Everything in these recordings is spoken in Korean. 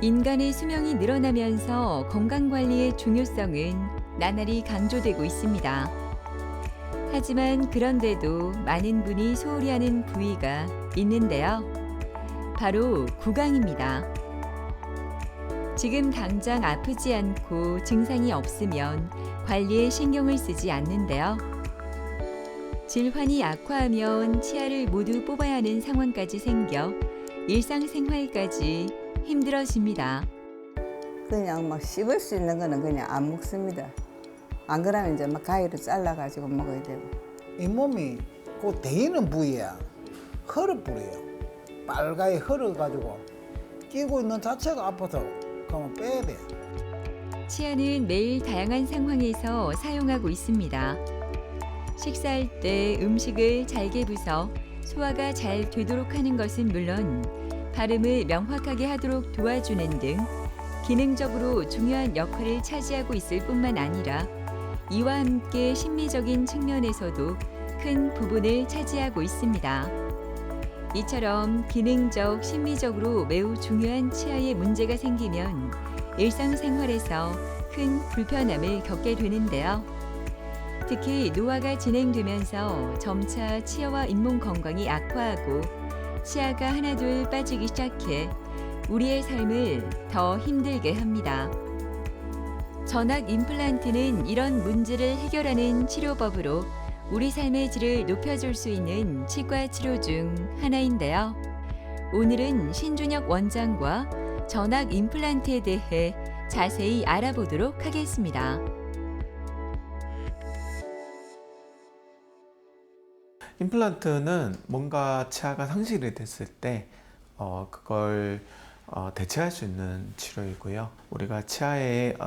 인간의 수명이 늘어나면서 건강관리의 중요성은 나날이 강조되고 있습니다. 하지만 그런데도 많은 분이 소홀히 하는 부위가 있는데요. 바로 구강입니다. 지금 당장 아프지 않고 증상이 없으면 관리에 신경을 쓰지 않는데요. 질환이 악화하면 치아를 모두 뽑아야 하는 상황까지 생겨 일상생활까지 힘들어집니다. 그냥 막 씹을 수 있는 거는 그냥 안 먹습니다. 안 그러면 이제 막 가위로 잘라가지고 먹어야 되고. 잇몸이 그 대이는 부위야. 헐어뿌려요. 빨갛게 헐어가지고 끼고 있는 자체가 아파서 그러면 빼야 돼. 치아는 매일 다양한 상황에서 사용하고 있습니다. 식사할 때 음식을 잘게 부서 소화가 잘 되도록 하는 것은 물론 발음을 명확하게 하도록 도와주는 등 기능적으로 중요한 역할을 차지하고 있을 뿐만 아니라 이와 함께 심미적인 측면에서도 큰 부분을 차지하고 있습니다. 이처럼 기능적, 심미적으로 매우 중요한 치아에 문제가 생기면 일상생활에서 큰 불편함을 겪게 되는데요. 특히 노화가 진행되면서 점차 치아와 잇몸 건강이 악화하고 치아가 하나둘 빠지기 시작해 우리의 삶을 더 힘들게 합니다. 전악 임플란트는 이런 문제를 해결하는 치료법으로 우리 삶의 질을 높여줄 수 있는 치과 치료 중 하나인데요. 오늘은 신준혁 원장과 전악 임플란트에 대해 자세히 알아보도록 하겠습니다. 임플란트는 뭔가 치아가 상실이 됐을 때 그걸 대체할 수 있는 치료이고요. 우리가 치아의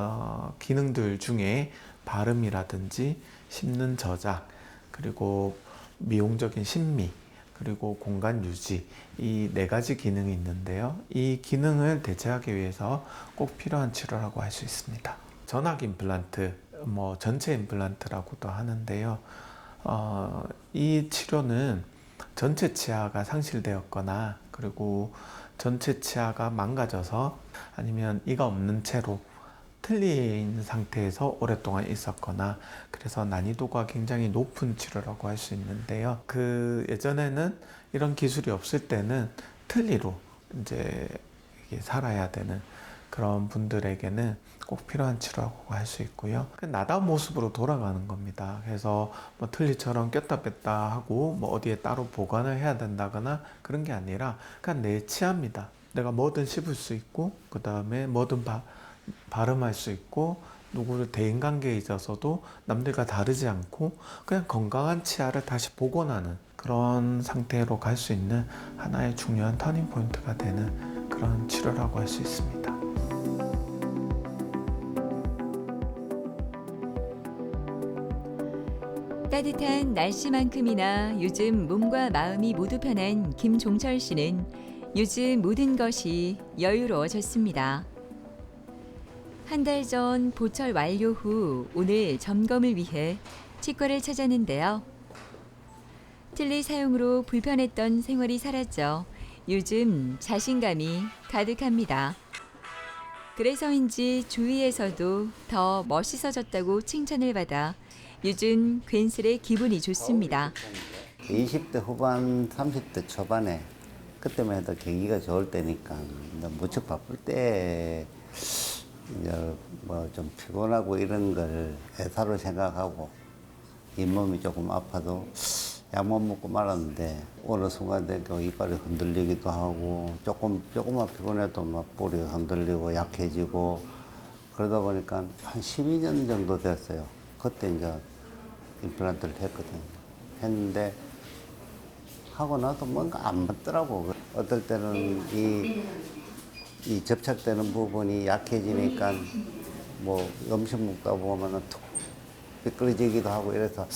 기능들 중에 발음이라든지 씹는 저작, 그리고 미용적인 심미, 그리고 공간 유지, 이 네 가지 기능이 있는데요. 이 기능을 대체하기 위해서 꼭 필요한 치료라고 할 수 있습니다. 전악 임플란트, 전체 임플란트라고도 하는데요. 이 치료는 전체 치아가 상실되었거나 그리고 전체 치아가 망가져서 아니면 이가 없는 채로 틀린 상태에서 오랫동안 있었거나 그래서 난이도가 굉장히 높은 치료라고 할 수 있는데요. 예전에는 이런 기술이 없을 때는 틀니로 이제 살아야 되는 그런 분들에게는 꼭 필요한 치료라고 할 수 있고요. 나다운 모습으로 돌아가는 겁니다. 그래서 틀니처럼 꼈다 뺐다 하고 어디에 따로 보관을 해야 된다거나 그런 게 아니라 그냥 내 치아입니다. 내가 뭐든 씹을 수 있고 그 다음에 뭐든 발음할 수 있고 누구를 대인관계에 있어서도 남들과 다르지 않고 그냥 건강한 치아를 다시 복원하는 그런 상태로 갈 수 있는 하나의 중요한 터닝 포인트가 되는 그런 치료라고 할 수 있습니다. 따뜻한 날씨만큼이나 요즘 몸과 마음이 모두 편한 김종철 씨는 요즘 모든 것이 여유로워졌습니다. 한 달 전 보철 완료 후 오늘 점검을 위해 치과를 찾았는데요. 틀니 사용으로 불편했던 생활이 사라져 요즘 자신감이 가득합니다. 그래서인지 주위에서도 더 멋있어졌다고 칭찬을 받아 요즘 괜스레 기분이 좋습니다. 20대 후반, 30대 초반에 그때만 해도 경기가 좋을 때니까 무척 바쁠 때 이제 좀 피곤하고 이런 걸 애사로 생각하고 잇몸이 조금 아파도 약만 먹고 말았는데 어느 순간 되고 이빨이 흔들리기도 하고 조금만 피곤해도 막 볼이 흔들리고 약해지고 그러다 보니까 한 12년 정도 됐어요. 그때 이제 임플란트를 했거든요. 했는데 하고 나서 뭔가 안 맞더라고. 어떨 때는 이 접착되는 부분이 약해지니까 음식 먹다 보면은 툭 미끄러지기도 하고 이래서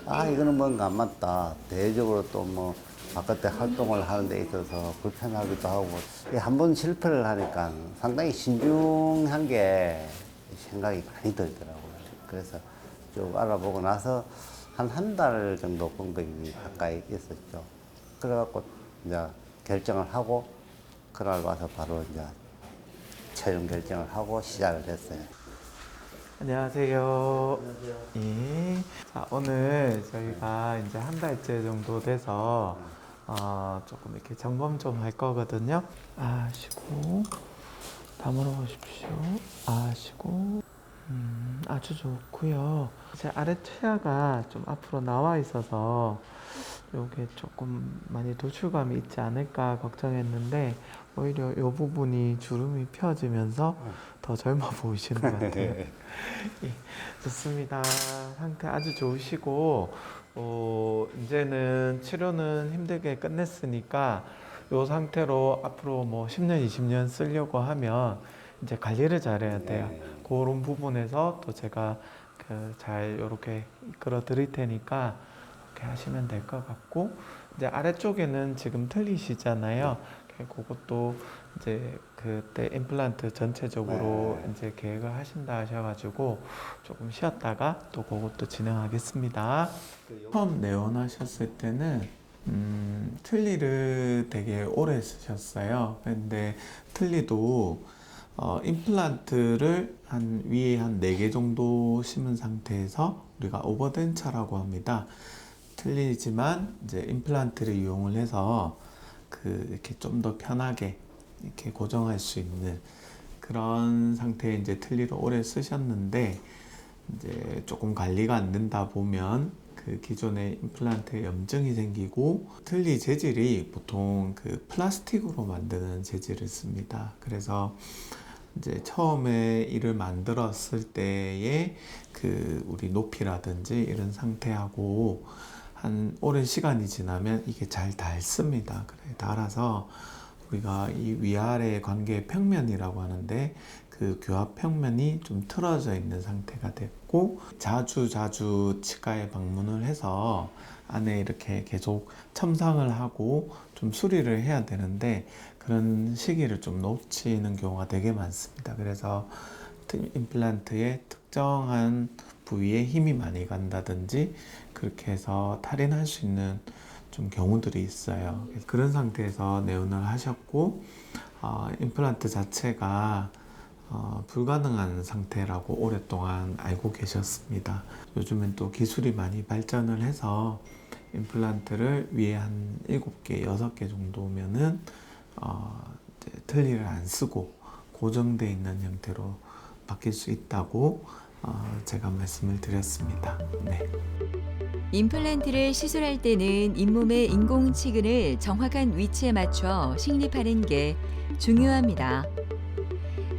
이거는 뭔가 안 맞다. 대외적으로 또 바깥에 활동을 하는 데 있어서 불편하기도 하고 한 번 실패를 하니까 상당히 신중한 게 생각이 많이 들더라고요. 그래서 쭉 알아보고 나서 한 달 정도 공백이 가까이 있었죠. 그래갖고 이제 결정을 하고 그날 와서 바로 이제 최종 결정을 하고 시작을 했어요. 안녕하세요. 예. 자, 오늘 저희가 이제 한 달째 정도 돼서 조금 이렇게 점검 좀 할 거거든요. 아시고 다물어 보십시오. 아시고 아주 좋고요. 제 아래 치아가 좀 앞으로 나와 있어서 요게 조금 많이 노출감이 있지 않을까 걱정했는데 오히려 요 부분이 주름이 펴지면서 더 젊어 보이시는 것 같아요. 예, 좋습니다. 상태 아주 좋으시고 이제는 치료는 힘들게 끝냈으니까 이 상태로 앞으로 뭐 10년, 20년 쓰려고 하면 이제 관리를 잘해야 돼요. 그런 부분에서 또 제가 잘 이렇게 이끌어 드릴 테니까 이렇게 하시면 될 것 같고, 이제 아래쪽에는 지금 틀리시잖아요. 그것도 이제 그때 임플란트 전체적으로 이제 계획을 하신다 하셔가지고 조금 쉬었다가 또 그것도 진행하겠습니다. 처음 내원하셨을 때는 틀니를 되게 오래 쓰셨어요. 근데 틀니도 임플란트를 위에 한 4개 정도 심은 상태에서 우리가 오버덴처라고 합니다. 틀리지만 이제 임플란트를 이용을 해서 이렇게 좀 더 편하게 이렇게 고정할 수 있는 그런 상태에 이제 틀니를 오래 쓰셨는데, 이제 조금 관리가 안 된다 보면 그 기존의 임플란트에 염증이 생기고, 틀니 재질이 보통 플라스틱으로 만드는 재질을 씁니다. 그래서 이제 처음에 이를 만들었을 때의 우리 높이라든지 이런 상태하고 한 오랜 시간이 지나면 이게 잘 닳습니다. 그래, 닳아서 우리가 이 위아래 관계 평면이라고 하는데 그 교합 평면이 좀 틀어져 있는 상태가 됐고, 자주 치과에 방문을 해서 안에 이렇게 계속 첨상을 하고 좀 수리를 해야 되는데 그런 시기를 좀 놓치는 경우가 되게 많습니다. 그래서 임플란트의 특정한 부위에 힘이 많이 간다든지 그렇게 해서 탈인할 수 있는 좀 경우들이 있어요. 그런 상태에서 내원을 하셨고, 임플란트 자체가 불가능한 상태라고 오랫동안 알고 계셨습니다. 요즘엔 또 기술이 많이 발전을 해서 임플란트를 위에 한 7개, 6개 정도면은 틀니를 안 쓰고 고정되어 있는 형태로 바뀔 수 있다고 제가 말씀을 드렸습니다. 네. 임플란트를 시술할 때는 잇몸의 인공치근을 정확한 위치에 맞춰 식립하는 게 중요합니다.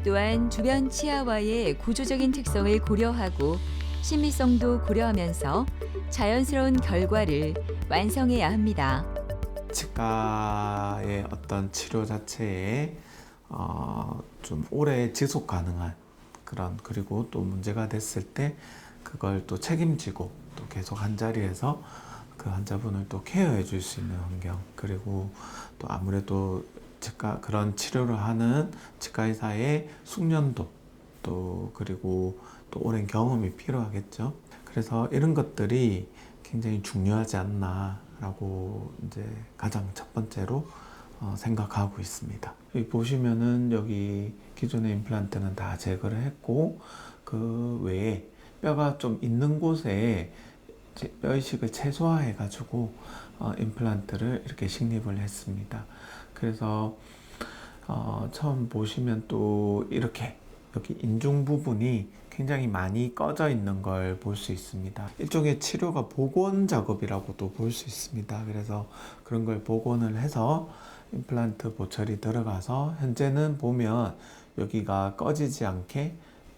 또한 주변 치아와의 구조적인 특성을 고려하고 신미성도 고려하면서 자연스러운 결과를 완성해야 합니다. 치과의 어떤 치료 자체에 좀 오래 지속 가능한 그리고 또 문제가 됐을 때 그걸 또 책임지고 또 계속 한 자리에서 그 환자분을 또 케어해 줄 수 있는 환경, 그리고 또 아무래도 그런 치료를 하는 치과의사의 숙련도 그리고 또 오랜 경험이 필요하겠죠. 그래서 이런 것들이 굉장히 중요하지 않나라고 이제 가장 첫 번째로 생각하고 있습니다. 여기 보시면은 여기 기존의 임플란트는 다 제거를 했고, 그 외에 뼈가 좀 있는 곳에 뼈 이식을 최소화해 가지고 임플란트를 이렇게 식립을 했습니다. 그래서 처음 보시면 또 이렇게 여기 인중 부분이 굉장히 많이 꺼져 있는 걸 볼 수 있습니다. 일종의 치료가 복원 작업이라고도 볼 수 있습니다. 그래서 그런 걸 복원을 해서 임플란트 보철이 들어가서 현재는 보면 여기가 꺼지지 않게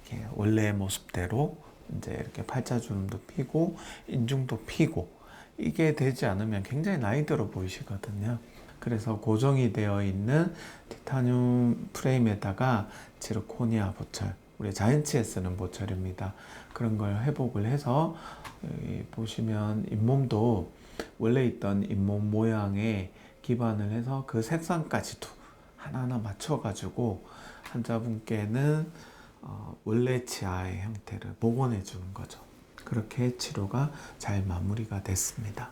이렇게 원래의 모습대로 이제 이렇게 팔자주름도 피고 인중도 피고, 이게 되지 않으면 굉장히 나이 들어 보이시거든요. 그래서 고정이 되어 있는 티타늄 프레임에다가 지르코니아 보철, 우리 자연치에 쓰는 보철입니다. 그런 걸 회복을 해서 여기 보시면 잇몸도 원래 있던 잇몸 모양에 기반을 해서 그 색상까지도 하나하나 맞춰가지고 환자분께는 원래 치아의 형태를 복원해 주는 거죠. 그렇게 치료가 잘 마무리가 됐습니다.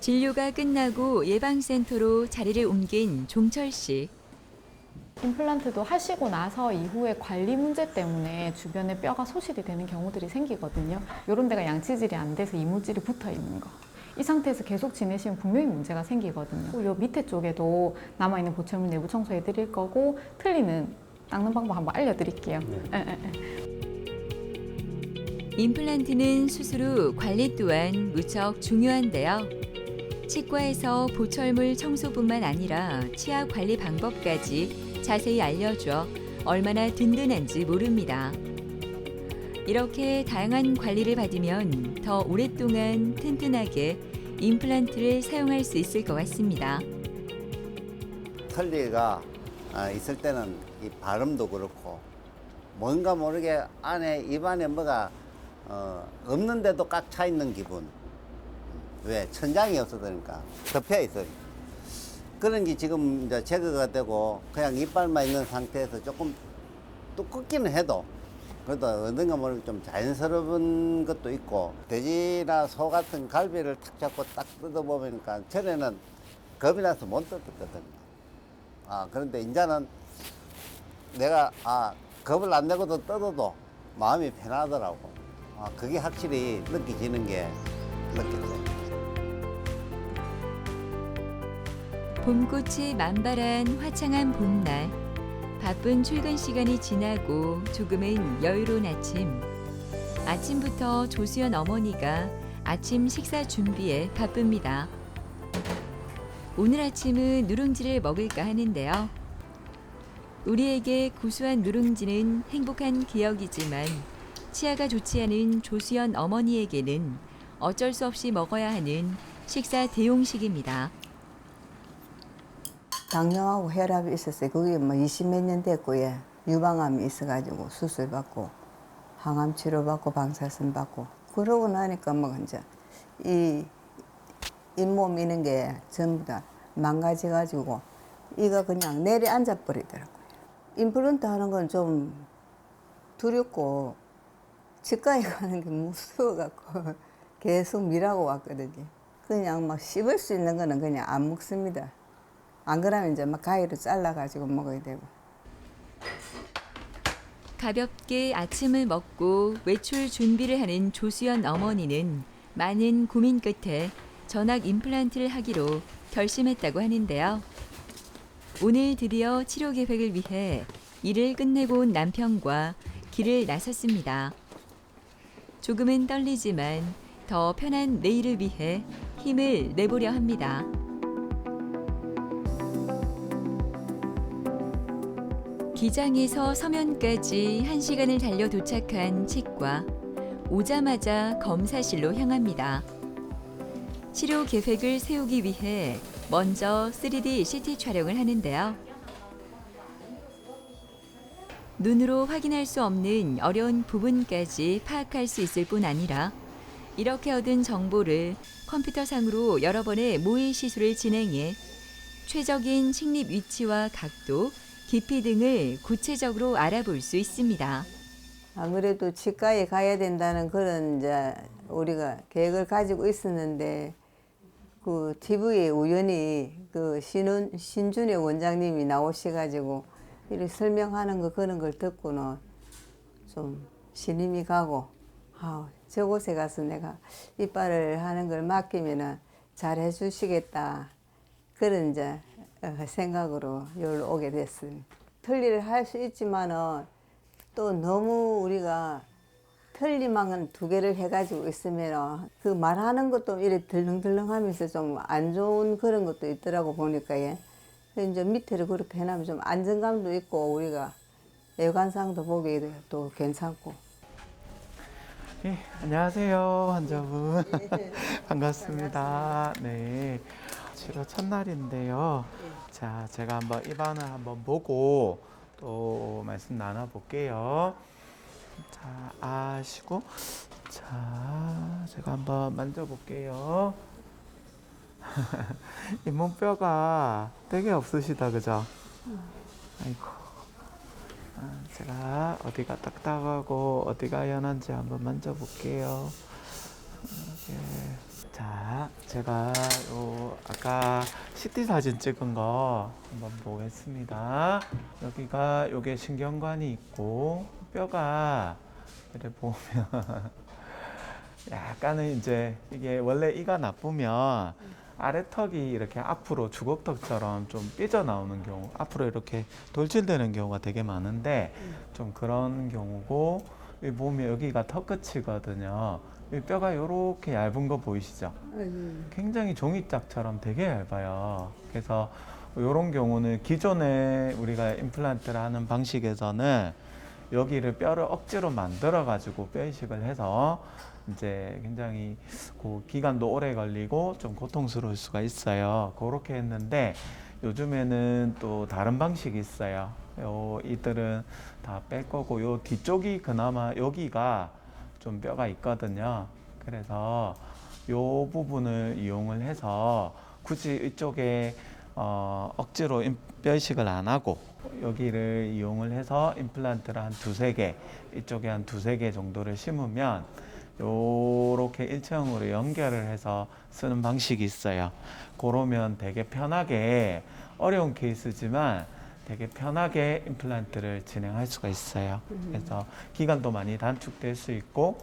진료가 끝나고 예방센터로 자리를 옮긴 종철 씨. 임플란트도 하시고 나서 이후에 관리 문제 때문에 주변에 뼈가 소실이 되는 경우들이 생기거든요. 이런 데가 양치질이 안 돼서 이물질이 붙어 있는 거. 이 상태에서 계속 지내시면 분명히 문제가 생기거든요. 이 밑에 쪽에도 남아있는 보철물 내부 청소해 드릴 거고 틀니는 닦는 방법 한번 알려드릴게요. 임플란트는 수술 후 관리 또한 무척 중요한데요. 치과에서 보철물 청소뿐만 아니라 치아 관리 방법까지 자세히 알려줘 얼마나 든든한지 모릅니다. 이렇게 다양한 관리를 받으면 더 오랫동안 튼튼하게 임플란트를 사용할 수 있을 것 같습니다. 털리가 있을 때는 이 발음도 그렇고 뭔가 모르게 안에 입안에 뭐가 없는데도 꽉 차 있는 기분. 왜? 천장이 없어지니까 덮여 있어요. 그런 게 지금 이제 제거가 되고 그냥 이빨만 있는 상태에서 조금 두껍기는 해도 그래도 어딘가 모르게 좀 자연스러운 것도 있고 돼지나 소 같은 갈비를 탁 잡고 딱 뜯어보니까 전에는 겁이 나서 못 뜯었거든요. 그런데 이제는 내가 겁을 안 내고도 뜯어도 마음이 편하더라고. 그게 확실히 느껴지는 게 느껴져요. 봄꽃이 만발한 화창한 봄날, 바쁜 출근 시간이 지나고 조금은 여유로운 아침. 아침부터 조수연 어머니가 아침 식사 준비에 바쁩니다. 오늘 아침은 누룽지를 먹을까 하는데요. 우리에게 고소한 누룽지는 행복한 기억이지만 치아가 좋지 않은 조수연 어머니에게는 어쩔 수 없이 먹어야 하는 식사 대용식입니다. 당뇨하고 혈압이 있었어요. 그게 뭐 20몇 년 됐고요. 유방암이 있어가지고 수술 받고 항암 치료 받고 방사선 받고 그러고 나니까 뭐 이제 이 잇몸 이런 게 전부 다 망가져가지고 이가 그냥 내려앉아 버리더라고요. 임플란트 하는 건 좀 두렵고 치과에 가는 게 무서워갖고 계속 미라고 왔거든요. 그냥 막 씹을 수 있는 거는 그냥 안 먹습니다. 안 그러면 이제 막 가위로 잘라가지고 먹어야 되고. 가볍게 아침을 먹고 외출 준비를 하는 조수연 어머니는 많은 고민 끝에 전악 임플란트를 하기로 결심했다고 하는데요. 오늘 드디어 치료 계획을 위해 일을 끝내고 온 남편과 길을 나섰습니다. 조금은 떨리지만 더 편한 내일을 위해 힘을 내보려 합니다. 기장에서 서면까지 1시간을 달려 도착한 치과. 오자마자 검사실로 향합니다. 치료 계획을 세우기 위해 먼저 3D CT 촬영을 하는데요. 눈으로 확인할 수 없는 어려운 부분까지 파악할 수 있을 뿐 아니라 이렇게 얻은 정보를 컴퓨터상으로 여러 번의 모의 시술을 진행해 최적인 식립 위치와 각도, 깊이 등을 구체적으로 알아볼 수 있습니다. 아무래도 치과에 가야 된다는 그런 이제 우리가 계획을 가지고 있었는데 그 TV에 우연히 그 신준의 원장님이 나오셔가지고 이렇게 설명하는 거 그런 걸 듣고는 좀 신임이 가고 저곳에 가서 내가 이빨을 하는 걸 맡기면은 잘 해주시겠다 그런 이제 생각으로 여기로 오게 됐습니다. 틀니를 할 수 있지만은 또 너무 우리가 틀니만 2개를 해가지고 있으면 그 말하는 것도 이렇게 들렁들렁하면서 좀 안 좋은 그런 것도 있더라고 보니까 이제 밑에를 그렇게 해놓으면 좀 안정감도 있고 우리가 외관상도 보기에도 또 괜찮고. 예, 안녕하세요, 환자분. 반갑습니다. 네, 치료 첫날인데요. 자, 제가 한번 입안을 한번 보고 또 말씀 나눠볼게요. 자, 아시고, 자, 제가 한번 만져볼게요. 잇몸뼈가 되게 없으시다, 그죠? 아이고. 제가 어디가 딱딱하고 어디가 연한지 한번 만져볼게요. 이렇게. 자, 제가 아까 CT 사진 찍은 거 한번 보겠습니다. 여기가 요게 신경관이 있고 뼈가 이렇게 보면 약간은 이제 이게 원래 이가 나쁘면 아래턱이 이렇게 앞으로 주걱턱처럼 좀 삐져나오는 경우, 앞으로 이렇게 돌출되는 경우가 되게 많은데 좀 그런 경우고, 여기 보면 여기가 턱 끝이거든요. 이 뼈가 이렇게 얇은 거 보이시죠? 굉장히 종이짝처럼 되게 얇아요. 그래서 이런 경우는 기존에 우리가 임플란트를 하는 방식에서는 여기를 뼈를 억지로 만들어 가지고 뼈 이식을 해서 이제 굉장히 그 기간도 오래 걸리고 좀 고통스러울 수가 있어요. 그렇게 했는데 요즘에는 또 다른 방식이 있어요. 이들은 다 뺄 거고, 요 뒤쪽이 그나마 여기가 좀 뼈가 있거든요. 그래서 요 부분을 이용을 해서 굳이 이쪽에 억지로 뼈 이식을 안 하고 여기를 이용을 해서 임플란트를 한 2-3개, 이쪽에 한 2-3개 정도를 심으면 요렇게 일체형으로 연결을 해서 쓰는 방식이 있어요. 그러면 되게 편하게, 어려운 케이스지만 되게 편하게 임플란트를 진행할 수가 있어요. 그래서 기간도 많이 단축될 수 있고,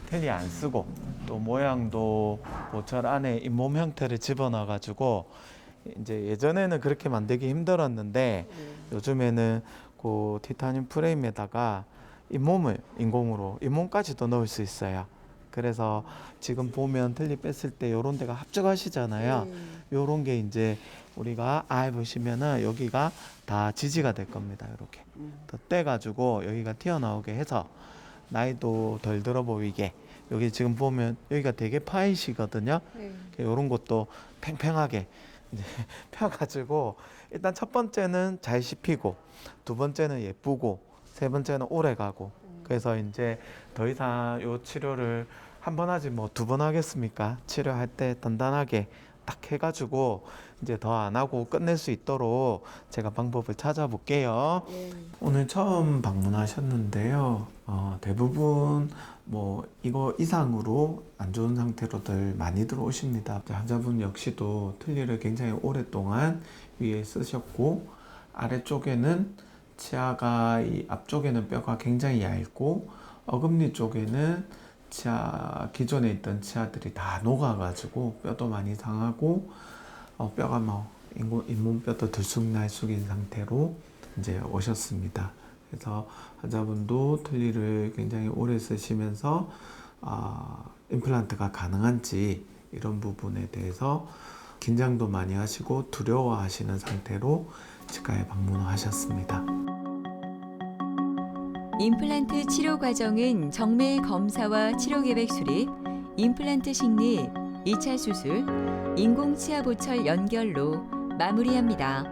텔리 안 쓰고, 또 모양도 보철 안에 잇몸 형태를 집어넣어 가지고, 이제 예전에는 그렇게 만들기 힘들었는데 요즘에는 그 티타늄 프레임에다가 잇몸을 인공으로, 잇몸까지도 넣을 수 있어요. 그래서 지금 보면 텔리 뺐을 때 요런 데가 합적하시잖아요. 요런 게 이제 우리가 보시면은 여기가 다 지지가 될 겁니다. 이렇게 더 떼가지고 여기가 튀어나오게 해서 나이도 덜 들어 보이게, 여기 지금 보면 여기가 되게 파이시거든요. 요런 것도 팽팽하게 이제 펴가지고, 일단 첫 번째는 잘 씹히고, 두 번째는 예쁘고, 세 번째는 오래 가고. 그래서 이제 더 이상 요 치료를 한 번 하지 뭐 2번 하겠습니까? 치료할 때 단단하게 딱 해가지고 이제 더 안 하고 끝낼 수 있도록 제가 방법을 찾아볼게요. 오늘 처음 방문하셨는데요. 대부분 뭐 이거 이상으로 안 좋은 상태로들 많이들 오십니다. 환자분 역시도 틀니를 굉장히 오랫동안 위에 쓰셨고, 아래쪽에는 치아가, 이 앞쪽에는 뼈가 굉장히 얇고, 어금니 쪽에는 기존에 있던 치아들이 다 녹아가지고 뼈도 많이 상하고, 뼈가 뭐 잇몸뼈도 들쑥날쑥인 상태로 이제 오셨습니다. 그래서 환자분도 틀니를 굉장히 오래 쓰시면서 임플란트가 가능한지 이런 부분에 대해서 긴장도 많이 하시고 두려워하시는 상태로 치과에 방문을 하셨습니다. 임플란트 치료 과정은 정밀 검사와 치료 계획 수립, 임플란트 식립, 2차 수술, 인공 치아 보철 연결로 마무리합니다.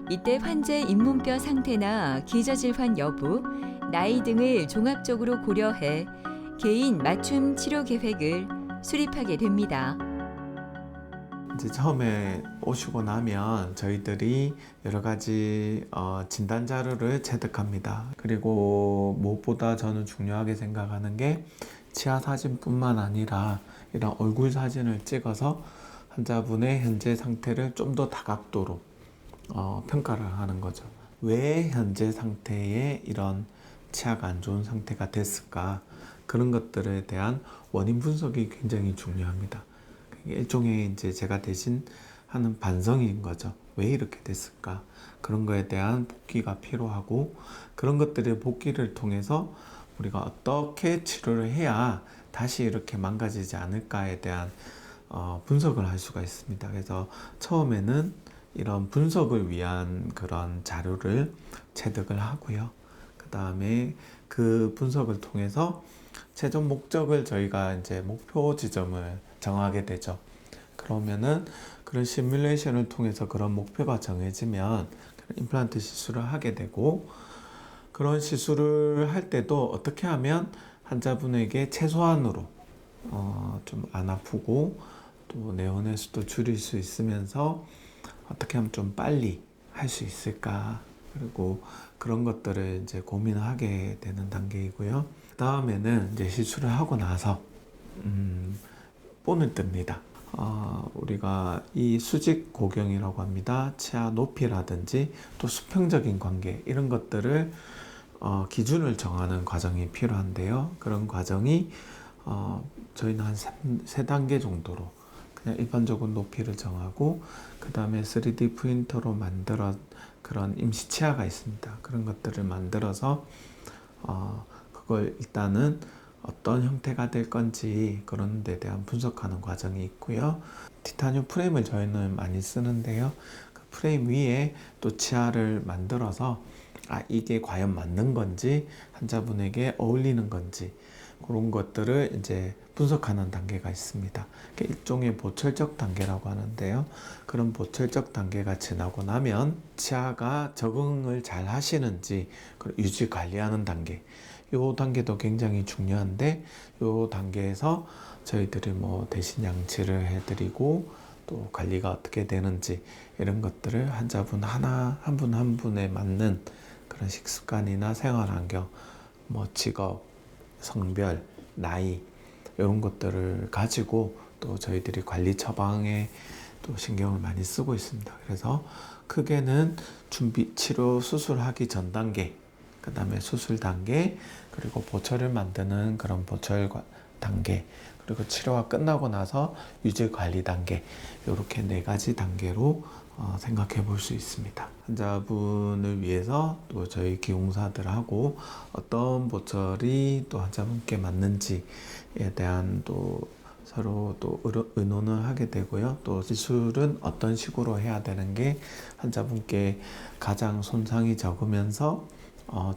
이때 환자의 잇몸뼈 상태나 기저질환 여부, 나이 등을 종합적으로 고려해 개인 맞춤 치료 계획을 수립하게 됩니다. 이제 처음에 오시고 나면 저희들이 여러 가지 진단 자료를 체득합니다. 그리고 무엇보다 저는 중요하게 생각하는 게 치아 사진뿐만 아니라 이런 얼굴 사진을 찍어서 환자분의 현재 상태를 좀 더 다각도로 평가를 하는 거죠. 왜 현재 상태에 이런 치아가 안 좋은 상태가 됐을까? 그런 것들에 대한 원인 분석이 굉장히 중요합니다. 일종의 이제 제가 대신 하는 반성인 거죠. 왜 이렇게 됐을까? 그런 거에 대한 복귀가 필요하고, 그런 것들의 복귀를 통해서 우리가 어떻게 치료를 해야 다시 이렇게 망가지지 않을까에 대한 분석을 할 수가 있습니다. 그래서 처음에는 이런 분석을 위한 그런 자료를 체득을 하고요. 그 다음에 그 분석을 통해서 최종 목적을 저희가 이제 목표 지점을 정하게 되죠. 그러면은 그런 시뮬레이션을 통해서 그런 목표가 정해지면 임플란트 시술을 하게 되고, 그런 시술을 할 때도 어떻게 하면 환자분에게 최소한으로 좀 안 아프고 또 내원의 수도 줄일 수 있으면서 어떻게 하면 좀 빨리 할 수 있을까, 그리고 그런 것들을 이제 고민을 하게 되는 단계이고요. 그 다음에는 이제 시술을 하고 나서 본을 뜹니다. 우리가 이 수직 고경이라고 합니다. 치아 높이라든지 또 수평적인 관계 이런 것들을 기준을 정하는 과정이 필요한데요. 그런 과정이 저희는 한 3단계 정도로 그냥 일반적으로 높이를 정하고 그 다음에 3D 프린터로 만들어 그런 임시 치아가 있습니다. 그런 것들을 만들어서 그걸 일단은 어떤 형태가 될 건지 그런 데 대한 분석하는 과정이 있고요. 티타늄 프레임을 저희는 많이 쓰는데요. 그 프레임 위에 또 치아를 만들어서 이게 과연 맞는 건지 환자분에게 어울리는 건지 그런 것들을 이제 분석하는 단계가 있습니다. 일종의 보철적 단계라고 하는데요. 그런 보철적 단계가 지나고 나면 치아가 적응을 잘 하시는지 유지 관리하는 단계, 이 단계도 굉장히 중요한데 이 단계에서 저희들이 뭐 대신 양치를 해드리고 또 관리가 어떻게 되는지 이런 것들을 환자분 한 분 한 분에 맞는 그런 식습관이나 생활환경, 뭐 직업, 성별, 나이 이런 것들을 가지고 또 저희들이 관리 처방에 또 신경을 많이 쓰고 있습니다. 그래서 크게는 준비, 치료, 수술하기 전 단계, 그 다음에 수술 단계, 그리고 보철을 만드는 그런 보철 단계, 그리고 치료가 끝나고 나서 유지 관리 단계, 이렇게 4가지 단계로 생각해 볼 수 있습니다. 환자분을 위해서 또 저희 기용사들하고 어떤 보철이 또 환자분께 맞는지에 대한 또 서로 또 의논을 하게 되고요. 또 시술은 어떤 식으로 해야 되는 게 환자분께 가장 손상이 적으면서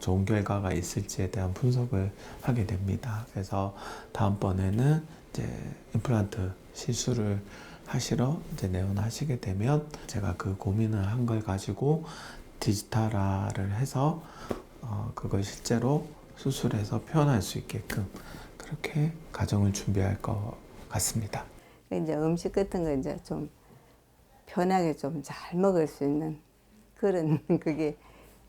좋은 결과가 있을지에 대한 분석을 하게 됩니다. 그래서 다음번에는 이제 임플란트 시술을 하시러 이제 내원하시게 되면 제가 그 고민을 한 걸 가지고 디지털화를 해서 그걸 실제로 수술해서 표현할 수 있게끔 그렇게 과정을 준비할 것 같습니다. 이제 음식 같은 거 이제 좀 편하게 좀 잘 먹을 수 있는 그런 그게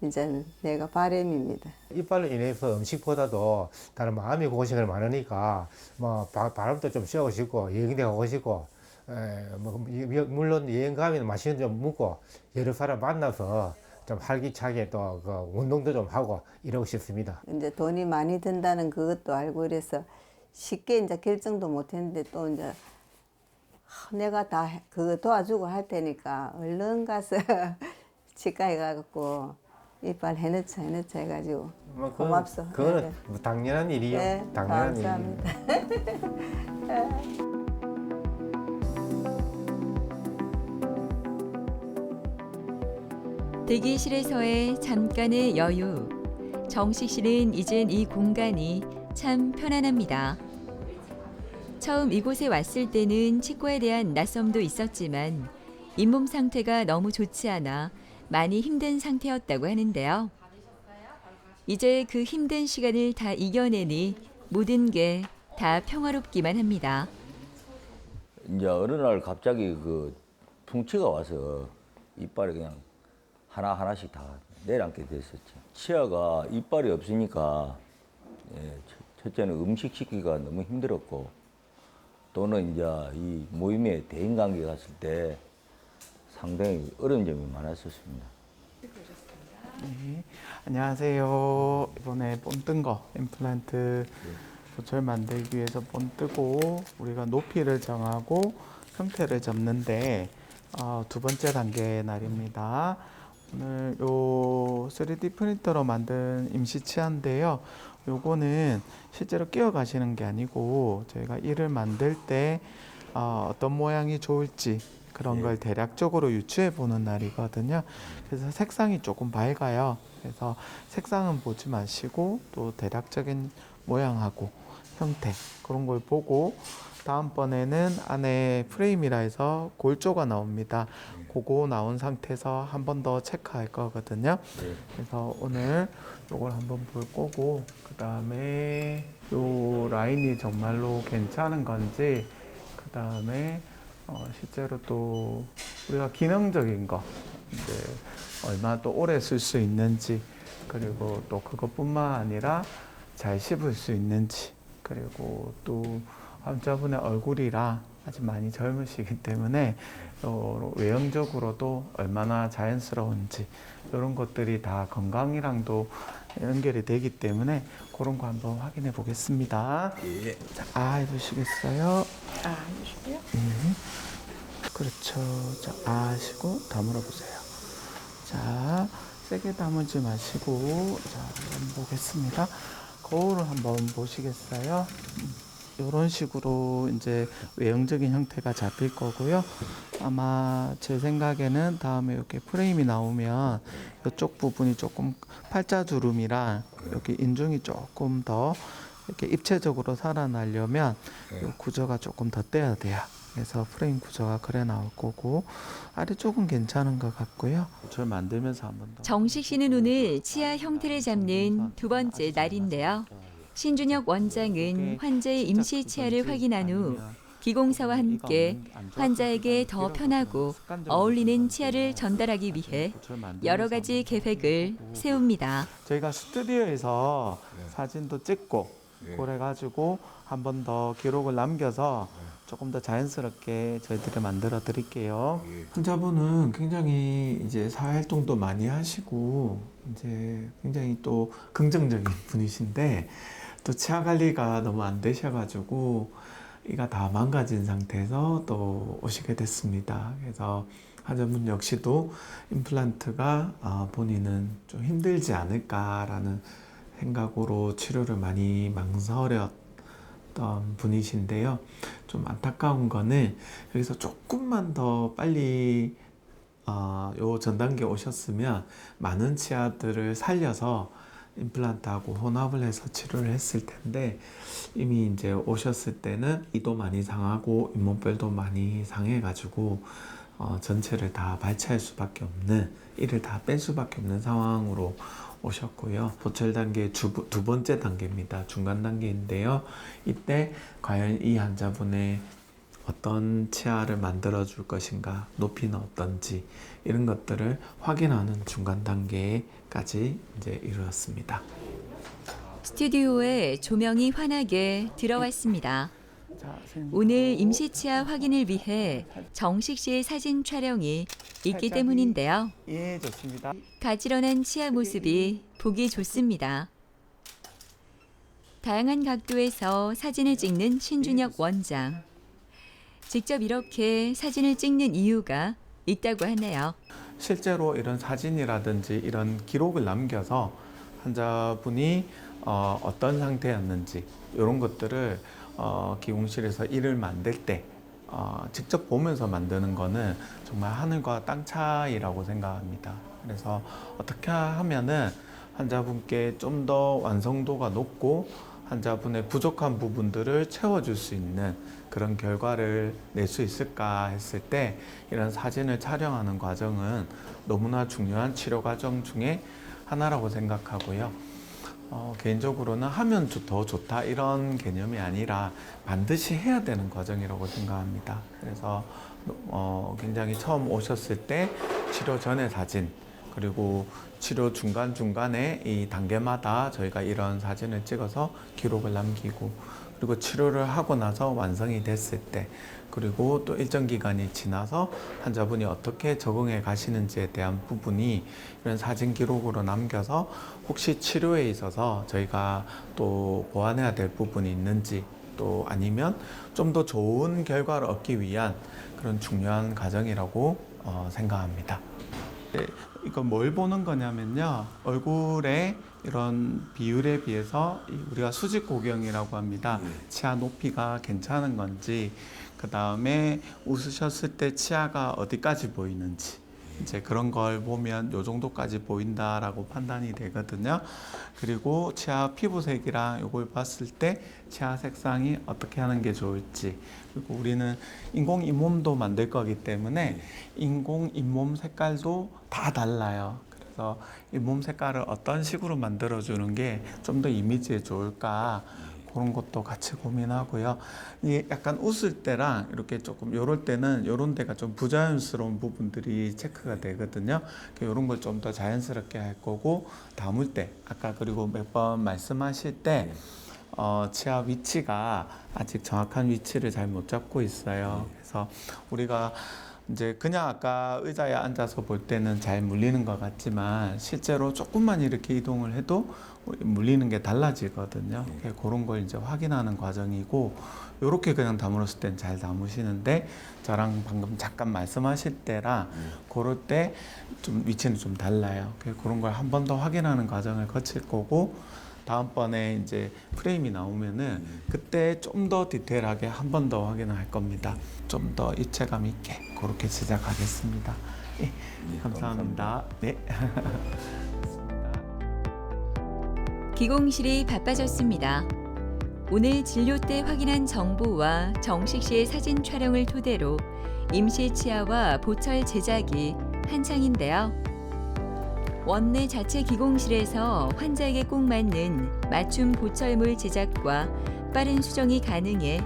이제 내가 바람입니다. 이빨로 인해서 음식보다도 다른 마음의 고생을 많으니까 뭐 바람도 좀 쐬고 싶고 여행도 가고 싶고 물론 여행 가면 맛있는 좀 먹고 여러 사람 만나서 좀 활기차게 또 그 운동도 좀 하고 이러고 싶습니다. 이제 돈이 많이 든다는 그것도 알고 이래서 쉽게 이제 결정도 못 했는데 또 이제 내가 다 그거 도와주고 할 테니까 얼른 가서 치과에 가갖고 이빨 해놓자 해가지고 뭐 고맙소. 그거는 네. 뭐 당연한 일이요. 네, 당연한 일. 감사합니다. 대기실에서의 잠깐의 여유. 정식 씨는 이젠 이 공간이 참 편안합니다. 처음 이곳에 왔을 때는 치과에 대한 낯섦도 있었지만 잇몸 상태가 너무 좋지 않아 많이 힘든 상태였다고 하는데요. 이제 그 힘든 시간을 다 이겨내니 모든 게 다 평화롭기만 합니다. 이제 어느 날 갑자기 그 풍치가 와서 이빨이 그냥 하나하나씩 다 내려앉게 됐었죠. 치아가 이빨이 없으니까 첫째는 음식 시키기가 너무 힘들었고 또는 이제 이 모임에 대인관계 갔을 때 상당히 어려운 점이 많았었습니다. 네, 안녕하세요. 이번에 본 뜬 거 임플란트 보철 만들기 위해서 본 뜨고 우리가 높이를 정하고 형태를 잡는데 2번째 단계 날입니다. 오늘 요 3D 프린터로 만든 임시 치아인데요. 요거는 실제로 끼워 가시는 게 아니고 저희가 이를 만들 때 어떤 모양이 좋을지 그런 걸 대략적으로 유추해 보는 날이거든요. 그래서 색상이 조금 밝아요. 그래서 색상은 보지 마시고 또 대략적인 모양하고 형태 그런 걸 보고 다음번에는 안에 프레임이라 해서 골조가 나옵니다. 그거 나온 상태에서 한 번 더 체크할 거거든요. 그래서 오늘 요걸 한번 볼 거고 그 다음에 요 라인이 정말로 괜찮은 건지 그 다음에 실제로 또 우리가 기능적인 거 이제 얼마나 또 오래 쓸 수 있는지 그리고 또 그것뿐만 아니라 잘 씹을 수 있는지 그리고 또 환자분의 얼굴이랑 아직 많이 젊으시기 때문에 외형적으로도 얼마나 자연스러운지 이런 것들이 다 건강이랑도 연결이 되기 때문에 그런 거 한번 확인해 보겠습니다. 자, 해주시겠어요? 해주시고요. 그렇죠. 자, 하시고 다물어 보세요. 자, 세게 다물지 마시고, 자, 한번 보겠습니다. 거울을 한번 보시겠어요? 이런 식으로 이제 외형적인 형태가 잡힐 거고요. 아마 제 생각에는 다음에 이렇게 프레임이 나오면 이쪽 부분이 조금 팔자주름이랑 여기 인중이 조금 더 이렇게 입체적으로 살아나려면 이 구조가 조금 더 떼야 돼요. 그래서 프레임 구조가 그래 나올 거고 아래쪽은 괜찮은 것 같고요. 저를 만들면서 한번 더. 정식 씨는 오늘 치아 형태를 잡는 두 번째 날인데요. 신준혁 원장은 환자의 임시 치아를 확인한 후 기공사와 함께 환자에게 더 편하고 어울리는 치아를 전달하기 위해 여러 가지 계획을 세웁니다. 저희가 스튜디오에서 사진도 찍고 그래가지고 한 번 더 기록을 남겨서 조금 더 자연스럽게 저희들이 만들어 드릴게요. 환자분은 굉장히 이제 사활동도 많이 하시고 이제 굉장히 또 긍정적인 분이신데 또 치아 관리가 너무 안 되셔가지고 이가 다 망가진 상태에서 또 오시게 됐습니다. 그래서 환자분 역시도 임플란트가 본인은 좀 힘들지 않을까라는 생각으로 치료를 많이 망설였던 분이신데요. 좀 안타까운 거는 여기서 조금만 더 빨리 요 전 단계 오셨으면 많은 치아들을 살려서 임플란트하고 혼합을 해서 치료를 했을 텐데 이미 이제 오셨을 때는 이도 많이 상하고 잇몸뼈도 많이 상해가지고 전체를 다 발치할 수밖에 없는 이를 다 뺄 수밖에 없는 상황으로 오셨고요. 보철 단계 두 번째 단계입니다. 중간 단계인데요. 이때 과연 이 환자분의 어떤 치아를 만들어 줄 것인가, 높이는 어떤지 이런 것들을 확인하는 중간 단계까지 이제 이르렀습니다. 스튜디오에 조명이 환하게 들어왔습니다. 오늘 임시 치아 확인을 위해 정식 씨의 사진 촬영이 있기 때문인데요. 예, 좋습니다. 가지런한 치아 모습이 보기 좋습니다. 다양한 각도에서 사진을 찍는 신준혁 원장. 직접 이렇게 사진을 찍는 이유가 있다고 하네요. 실제로 이런 사진이라든지 이런 기록을 남겨서 환자분이 어떤 상태였는지 이런 것들을 기공실에서 일을 만들 때 직접 보면서 만드는 거는 정말 하늘과 땅 차이라고 생각합니다. 그래서 어떻게 하면은 환자분께 좀 더 완성도가 높고 환자분의 부족한 부분들을 채워줄 수 있는 그런 결과를 낼 수 있을까 했을 때 이런 사진을 촬영하는 과정은 너무나 중요한 치료 과정 중에 하나라고 생각하고요. 개인적으로는 하면 더 좋다 이런 개념이 아니라 반드시 해야 되는 과정이라고 생각합니다. 그래서 굉장히 처음 오셨을 때 치료 전의 사진 그리고 치료 중간중간에 이 단계마다 저희가 이런 사진을 찍어서 기록을 남기고 그리고 치료를 하고 나서 완성이 됐을 때 그리고 또 일정 기간이 지나서 환자분이 어떻게 적응해 가시는지에 대한 부분이 이런 사진 기록으로 남겨서 혹시 치료에 있어서 저희가 또 보완해야 될 부분이 있는지 또 아니면 좀 더 좋은 결과를 얻기 위한 그런 중요한 과정이라고 생각합니다. 네, 이건 뭘 보는 거냐면요. 얼굴의 이런 비율에 비해서 우리가 수직 고경이라고 합니다. 치아 높이가 괜찮은 건지, 그 다음에 웃으셨을 때 치아가 어디까지 보이는지, 이제 그런 걸 보면 요 정도까지 보인다라고 판단이 되거든요. 그리고 치아 피부색이랑 요걸 봤을 때 치아 색상이 어떻게 하는 게 좋을지, 그리고 우리는 인공 잇몸도 만들 거기 때문에 인공 잇몸 색깔도 다 달라요. 그래서 잇몸 색깔을 어떤 식으로 만들어 주는 게 좀 더 이미지에 좋을까, 그런 것도 같이 고민하고요. 이게 약간 웃을 때랑 이렇게 조금 요럴 때는 요런 데가 좀 부자연스러운 부분들이 체크가 되거든요. 요런 걸 좀 더 자연스럽게 할 거고, 담을 때 아까 그리고 몇 번 말씀하실 때 치아 위치가 아직 정확한 위치를 잘 못 잡고 있어요. 그래서 우리가 이제 그냥 아까 의자에 앉아서 볼 때는 잘 물리는 것 같지만 실제로 조금만 이렇게 이동을 해도 물리는 게 달라지거든요. 그런 걸 이제 확인하는 과정이고, 이렇게 그냥 담으셨을 땐 잘 담으시는데 저랑 방금 잠깐 말씀하실 때랑 그럴 때 좀 위치는 좀 달라요. 그런 걸 한 번 더 확인하는 과정을 거칠 거고, 다음번에 이제 프레임이 나오면은 그때 좀 더 디테일하게 한 번 더 확인할 겁니다. 좀 더 입체감 있게 그렇게 시작하겠습니다. 예, 감사합니다. 네. 기공실이 바빠졌습니다. 오늘 진료 때 확인한 정보와 정식 씨의 사진 촬영을 토대로 임시 치아와 보철 제작이 한창인데요. 원내 자체 기공실에서 환자에게 꼭 맞는 맞춤 보철물 제작과 빠른 수정이 가능해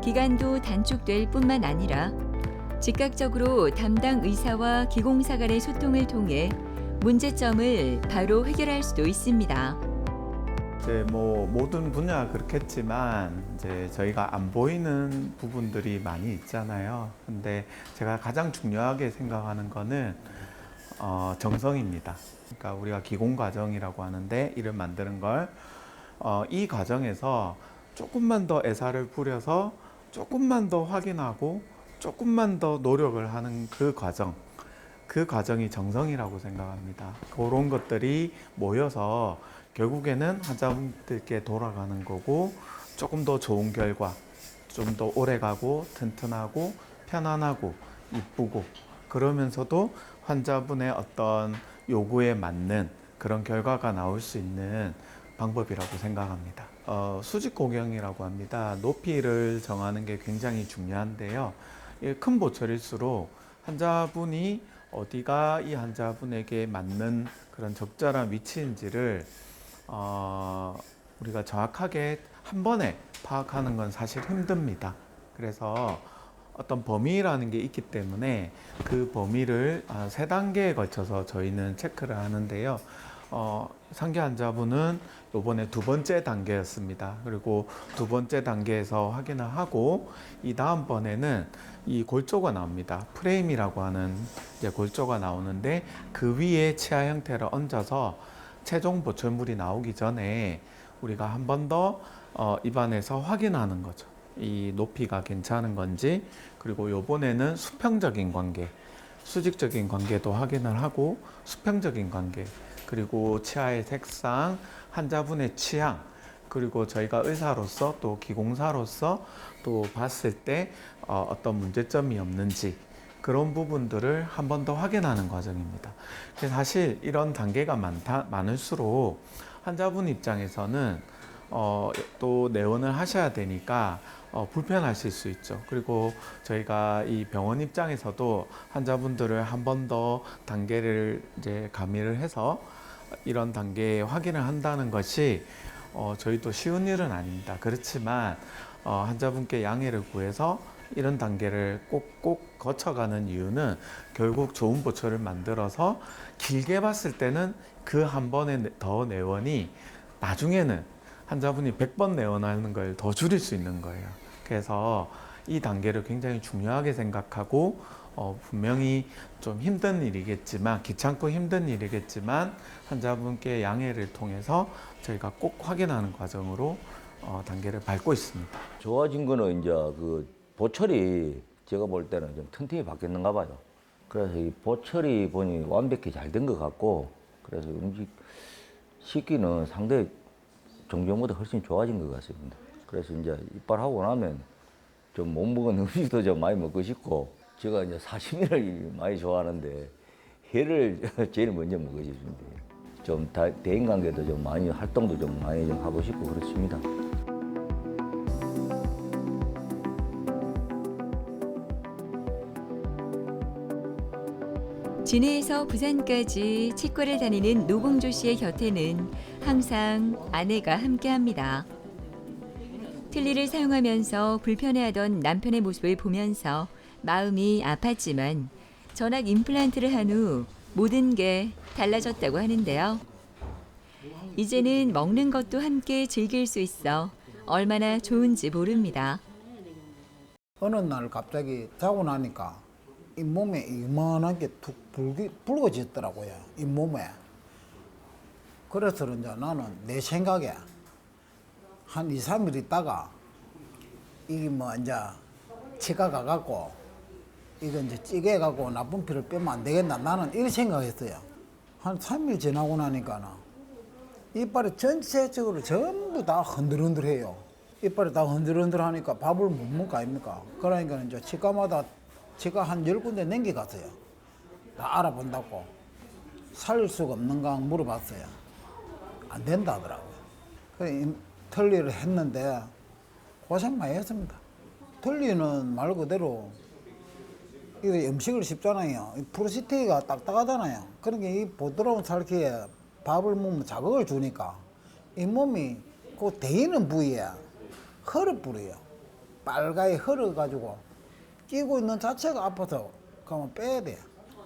기간도 단축될 뿐만 아니라 즉각적으로 담당 의사와 기공사 간의 소통을 통해 문제점을 바로 해결할 수도 있습니다. 이제 뭐 모든 분야 그렇겠지만 이제 저희가 안 보이는 부분들이 많이 있잖아요. 근데 제가 가장 중요하게 생각하는 거는 정성입니다. 그러니까 우리가 기공 과정이라고 하는데 이를 만드는 걸 이 과정에서 조금만 더 애사를 부려서 조금만 더 확인하고 조금만 더 노력을 하는 그 과정이 정성이라고 생각합니다. 그런 것들이 모여서 결국에는 환자분들께 돌아가는 거고, 조금 더 좋은 결과, 좀 더 오래 가고 튼튼하고 편안하고 이쁘고, 그러면서도 환자분의 어떤 요구에 맞는 그런 결과가 나올 수 있는 방법이라고 생각합니다. 수직 고경이라고 합니다. 높이를 정하는 게 굉장히 중요한데요. 큰 보철일수록 환자분이 어디가 이 환자분에게 맞는 그런 적절한 위치인지를 우리가 정확하게 한 번에 파악하는 건 사실 힘듭니다. 그래서 어떤 범위라는 게 있기 때문에 그 범위를 3단계에 걸쳐서 저희는 체크를 하는데요. 상기 환자분은 이번에 2번째 단계였습니다. 그리고 2번째 단계에서 확인을 하고, 이 다음번에는 이 골조가 나옵니다. 프레임이라고 하는 이제 골조가 나오는데, 그 위에 치아 형태를 얹어서 최종 보철물이 나오기 전에 우리가 한 번 더 입안에서 확인하는 거죠. 이 높이가 괜찮은 건지, 그리고 요번에는 수평적인 관계, 수직적인 관계도 확인을 하고, 수평적인 관계, 그리고 치아의 색상, 환자분의 취향, 그리고 저희가 의사로서 또 기공사로서 또 봤을 때 어떤 문제점이 없는지, 그런 부분들을 한 번 더 확인하는 과정입니다. 사실 이런 단계가 많을수록 환자분 입장에서는 또 내원을 하셔야 되니까 불편하실 수 있죠. 그리고 저희가 이 병원 입장에서도 환자분들을 한 번 더 단계를 이제 가미를 해서 이런 단계에 확인을 한다는 것이 저희도 쉬운 일은 아닙니다. 그렇지만 환자분께 양해를 구해서 이런 단계를 꼭 거쳐가는 이유는 결국 좋은 보철을 만들어서 길게 봤을 때는 그 한 번의 더 내원이 나중에는 환자분이 100번 내원하는 걸 더 줄일 수 있는 거예요. 그래서 이 단계를 굉장히 중요하게 생각하고 분명히 좀 힘든 일이겠지만, 귀찮고 힘든 일이겠지만 환자분께 양해를 통해서 저희가 꼭 확인하는 과정으로 단계를 밟고 있습니다. 좋아진 거는 이제 그 보철이 제가 볼 때는 좀 튼튼히 바뀌었는가 봐요. 그래서 이 보철이 보니 완벽히 잘 된 것 같고, 그래서 음식 식기는 상당히 종전보다 훨씬 좋아진 것 같습니다. 그래서 이제 이빨하고 나면 좀 못 먹은 음식도 좀 많이 먹고 싶고, 제가 이제 사시미를 많이 좋아하는데 회를 제일 먼저 먹고 싶습니다. 좀 대인관계도 좀 많이, 활동도 좀 많이 좀 하고 싶고 그렇습니다. 진해에서 부산까지 치과를 다니는 노봉조 씨의 곁에는 항상 아내가 함께합니다. 틀니를 사용하면서 불편해하던 남편의 모습을 보면서 마음이 아팠지만 전학 임플란트를 한 후 모든 게 달라졌다고 하는데요. 이제는 먹는 것도 함께 즐길 수 있어 얼마나 좋은지 모릅니다. 어느 날 갑자기 자고 나니까 잇몸에 이만한 게 툭 붉어졌더라고요. 잇몸에. 그래서 이제 나는 내 생각에 한 2, 3일 있다가 이게 뭐 이제 치과 가갖고 이거 이제 찌개 해갖고 나쁜 피를 빼면 안 되겠나. 나는 이렇게 생각했어요. 한 3일 지나고 나니까는 이빨이 전체적으로 전부 다 흔들흔들해요. 이빨이 다 흔들흔들하니까 밥을 못 먹을 거 아닙니까? 그러니까 이제 치과마다 치과 한 10군데 넘겨갔어요. 다 알아본다고. 살릴 수가 없는가 물어봤어요. 안 된다 하더라고요. 그래, 털리를 했는데 고생 많이 했습니다. 털리는 말 그대로 이거 음식을 씹잖아요. 프로스테이가 딱딱하잖아요. 그러니까 이 부드러운 살기에 밥을 먹으면 자극을 주니까 잇몸이 그 대이는 부위에 헐을 뿌려요. 빨갛게 헐어가지고 끼고 있는 자체가 아파서 그러면 빼야 돼요.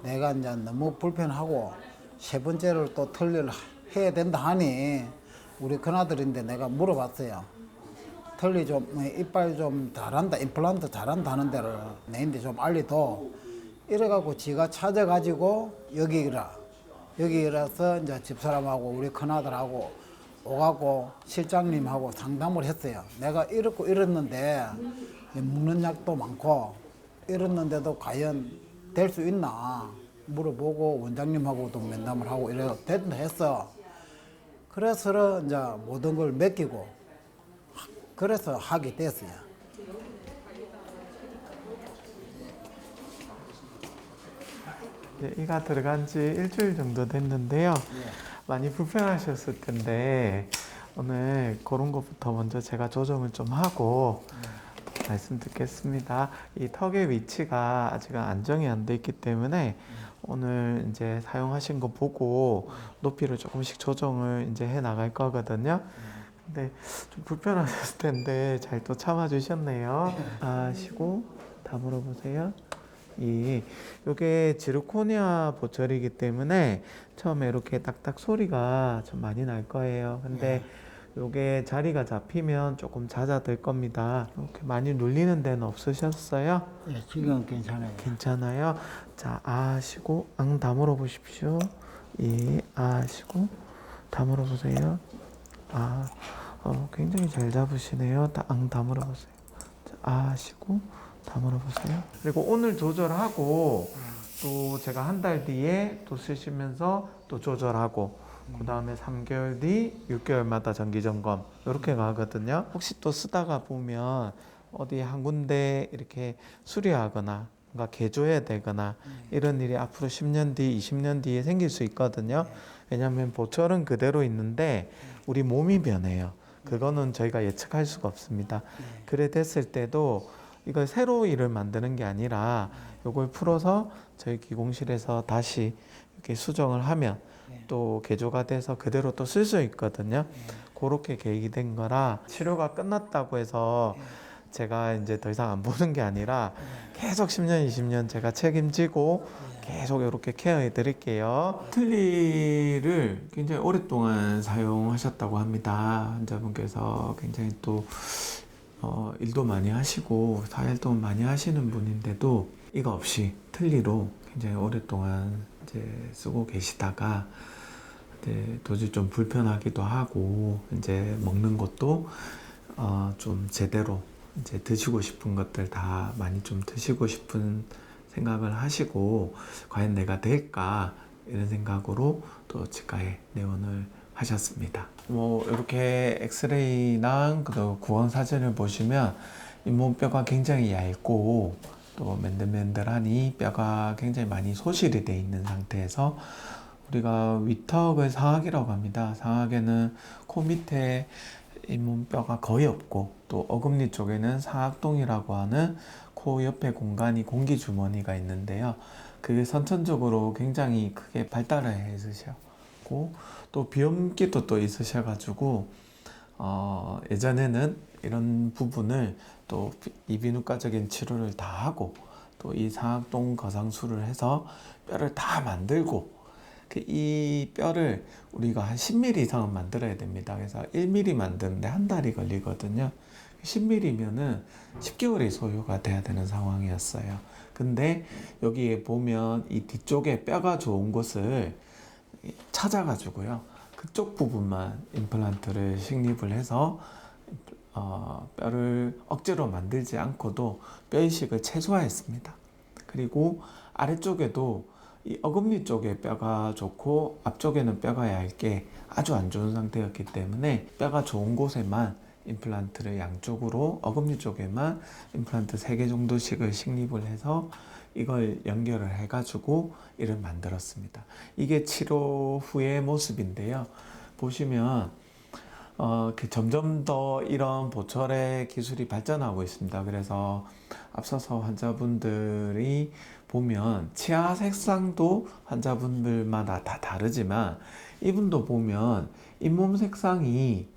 내가 이제 너무 불편하고 세 번째를 또 털리를 해야 된다 하니 우리 큰아들인데 내가 물어봤어요. 털리 좀 이빨 좀 잘한다, 임플란트 잘한다 하는 데를 내인데 좀 알려줘. 이래갖고 지가 찾아가지고 여기라서 이제 집사람하고 우리 큰아들하고 오가고 실장님하고 상담을 했어요. 내가 이렇고 이랬는데 먹는 약도 많고 이랬는데도 과연 될 수 있나 물어보고 원장님하고도 면담을 하고 이래 된다 했어. 그래서 이제 모든 걸 맡기고 그래서 하게 됐어요. 이가 들어간 지 일주일 정도 됐는데요. 많이 불편하셨을 텐데 오늘 그런 것부터 먼저 제가 조정을 좀 하고 말씀 듣겠습니다. 이 턱의 위치가 아직 안정이 안 돼 있기 때문에 오늘 이제 사용하신 거 보고 높이를 조금씩 조정을 이제 해 나갈 거거든요. 근데 좀 불편하셨을 텐데 잘 또 참아주셨네요. 아시고 다물어 보세요. 요게 지르코니아 보철이기 때문에 처음에 이렇게 딱딱 소리가 좀 많이 날 거예요. 근데 요게 자리가 잡히면 조금 잦아들 겁니다. 이렇게 많이 눌리는 데는 없으셨어요? 예, 지금 괜찮아요. 괜찮아요. 자, 아시고 앙 다물어 보십시오. 아시고 다물어 보세요. 굉장히 잘 잡으시네요. 앙 다물어 보세요. 자, 아시고 다물어 보세요. 그리고 오늘 조절하고 또 제가 한 달 뒤에 또 쓰시면서 또 조절하고 그 다음에 3개월 뒤 6개월마다 정기 점검 이렇게 가거든요. 혹시 또 쓰다가 보면 어디 한 군데 이렇게 수리하거나 뭔가 개조해야 되거나 이런 일이 앞으로 10년 뒤, 20년 뒤에 생길 수 있거든요. 왜냐하면 보철은 그대로 있는데 우리 몸이 변해요. 그거는 저희가 예측할 수가 없습니다. 그래 됐을 때도 이걸 새로 일을 만드는 게 아니라 이걸 풀어서 저희 기공실에서 다시 이렇게 수정을 하면 또 개조가 돼서 그대로 또 쓸 수 있거든요. 그렇게 계획이 된 거라 치료가 끝났다고 해서 제가 이제 더 이상 안 보는 게 아니라 계속 10년, 20년 제가 책임지고 계속 이렇게 케어해 드릴게요. 틀니를 굉장히 오랫동안 사용하셨다고 합니다. 환자분께서 굉장히 또 일도 많이 하시고 사활동 많이 하시는 분인데도 이거 없이 틀니로 굉장히 오랫동안 이제 쓰고 계시다가 이제 도저히 좀 불편하기도 하고 이제 먹는 것도 좀 제대로 이제 드시고 싶은 것들 다 많이 좀 드시고 싶은 생각을 하시고 과연 내가 될까 이런 생각으로 또 치과에 내원을 하셨습니다. 뭐 이렇게 엑스레이랑 그 구강 사진을 보시면 잇몸뼈가 굉장히 얇고 또 맨들맨들하니 뼈가 굉장히 많이 소실이 돼 있는 상태에서 우리가 위턱을 상악이라고 합니다. 상악에는 코 밑에 잇몸뼈가 거의 없고 또 어금니 쪽에는 상악동이라고 하는 코 옆에 공간이 공기주머니가 있는데요. 그게 선천적으로 굉장히 크게 발달을 해 있으셨고 또 비염기도 또 있으셔가지고 예전에는 이런 부분을 또 이비인후과적인 치료를 다 하고 또 이 상악동 거상술을 해서 뼈를 다 만들고 이 뼈를 우리가 한 10mm 이상은 만들어야 됩니다. 그래서 1mm 만드는데 한 달이 걸리거든요. 10mm면은 10개월이 소요가 돼야 되는 상황이었어요. 근데 여기에 보면 이 뒤쪽에 뼈가 좋은 곳을 찾아가지고요. 그쪽 부분만 임플란트를 식립을 해서 뼈를 억지로 만들지 않고도 뼈 이식을 최소화했습니다. 그리고 아래쪽에도 이 어금니 쪽에 뼈가 좋고 앞쪽에는 뼈가 얇게 아주 안 좋은 상태였기 때문에 뼈가 좋은 곳에만 임플란트를 양쪽으로 어금니 쪽에만 임플란트 3개 정도씩을 식립을 해서 이걸 연결을 해가지고 이를 만들었습니다. 이게 치료 후의 모습인데요. 보시면 점점 더 이런 보철의 기술이 발전하고 있습니다. 그래서 앞서서 환자분들이 보면 치아 색상도 환자분들마다 다 다르지만 이분도 보면 잇몸 색상이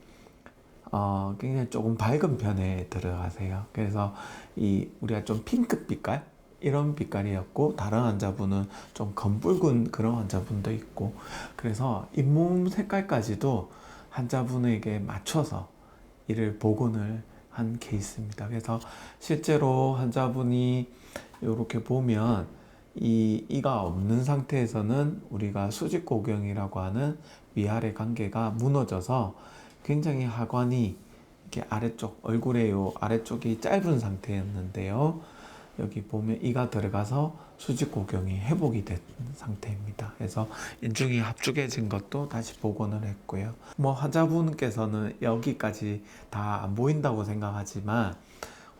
굉장히 조금 밝은 편에 들어가세요. 그래서 우리가 좀 핑크 빛깔 이런 빛깔이었고 다른 환자분은 좀 검붉은 그런 환자분도 있고 그래서 잇몸 색깔까지도 환자분에게 맞춰서 이를 복원을 한 케이스입니다. 그래서 실제로 환자분이 이렇게 보면 이가 없는 상태에서는 우리가 수직고경이라고 하는 위아래 관계가 무너져서 굉장히 하관이 이렇게 아래쪽 얼굴의 요 아래쪽이 짧은 상태였는데요. 여기 보면 이가 들어가서 수직고경이 회복이 된 상태입니다. 그래서 인중이 합죽해진 것도 다시 복원을 했고요. 환자분께서는 여기까지 다 안 보인다고 생각하지만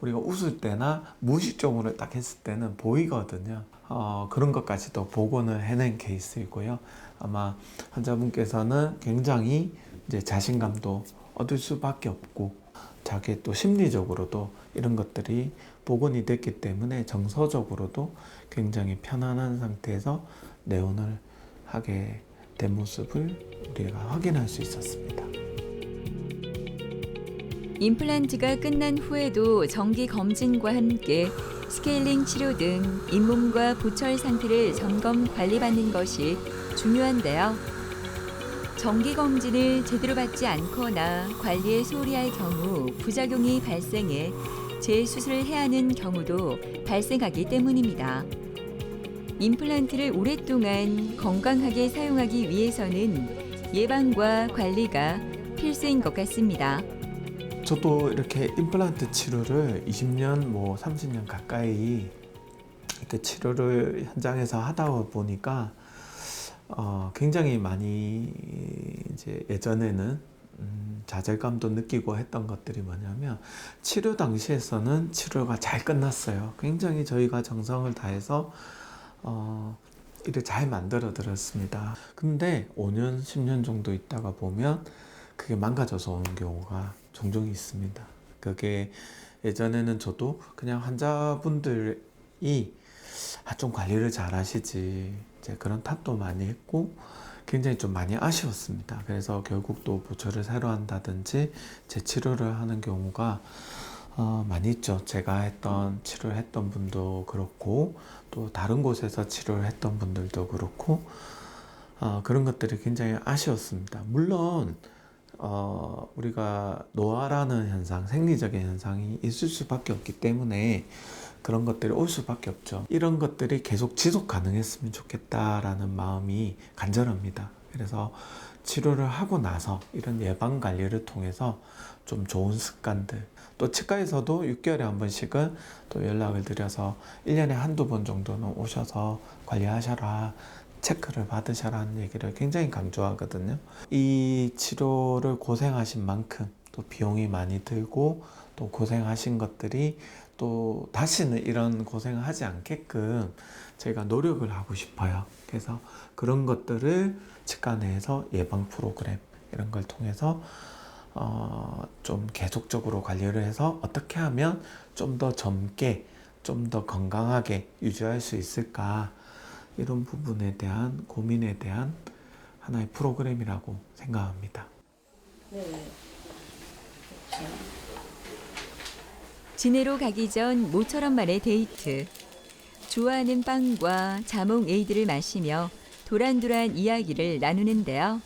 우리가 웃을 때나 무의식적으로 딱 했을 때는 보이거든요. 그런 것까지도 복원을 해낸 케이스이고요. 아마 환자분께서는 굉장히 이제 자신감도 얻을 수밖에 없고 자기 또 심리적으로도 이런 것들이 복원이 됐기 때문에 정서적으로도 굉장히 편안한 상태에서 내원을 하게 된 모습을 우리가 확인할 수 있었습니다. 임플란트가 끝난 후에도 정기 검진과 함께 스케일링 치료 등 잇몸과 보철 상태를 점검 관리받는 것이 중요한데요. 정기 검진을 제대로 받지 않거나 관리에 소홀히할 경우 부작용이 발생해 재수술을 해야 하는 경우도 발생하기 때문입니다. 임플란트를 오랫동안 건강하게 사용하기 위해서는 예방과 관리가 필수인 것 같습니다. 저도 이렇게 임플란트 치료를 20년, 30년 가까이 이렇게 치료를 현장에서 하다 보니까 굉장히 많이 이제 예전에는 좌절감도 느끼고 했던 것들이 뭐냐면 치료 당시에서는 치료가 잘 끝났어요. 굉장히 저희가 정성을 다해서 이를 잘 만들어 드렸습니다. 근데 5년, 10년 정도 있다가 보면 그게 망가져서 오는 경우가 종종 있습니다. 그게 예전에는 저도 그냥 환자분들이 좀 관리를 잘 하시지 이제 그런 탓도 많이 했고 굉장히 좀 많이 아쉬웠습니다. 그래서 결국 또 보철을 새로 한다든지 재치료를 하는 경우가 많이 있죠. 제가 치료를 했던 분도 그렇고 또 다른 곳에서 치료를 했던 분들도 그렇고 그런 것들이 굉장히 아쉬웠습니다. 물론 우리가 노화라는 현상, 생리적인 현상이 있을 수밖에 없기 때문에 그런 것들이 올 수밖에 없죠. 이런 것들이 계속 지속 가능했으면 좋겠다라는 마음이 간절합니다. 그래서 치료를 하고 나서 이런 예방 관리를 통해서 좀 좋은 습관들, 또 치과에서도 6개월에 한 번씩은 또 연락을 드려서 1년에 한두 번 정도는 오셔서 관리하셔라, 체크를 받으셔라는 얘기를 굉장히 강조하거든요. 이 치료를 고생하신 만큼 또 비용이 많이 들고 또 고생하신 것들이 또 다시는 이런 고생을 하지 않게끔 저희가 노력을 하고 싶어요. 그래서 그런 것들을 치과 내에서 예방 프로그램 이런 걸 통해서 좀 계속적으로 관리를 해서 어떻게 하면 좀 더 젊게 좀 더 건강하게 유지할 수 있을까, 이런 부분에 대한 고민에 대한 하나의 프로그램이라고 생각합니다. 진해로 가기 전 모처럼 만의 데이트. 좋아하는 빵과 자몽 에이드를 마시며 도란도란 이야기를 나누는데요.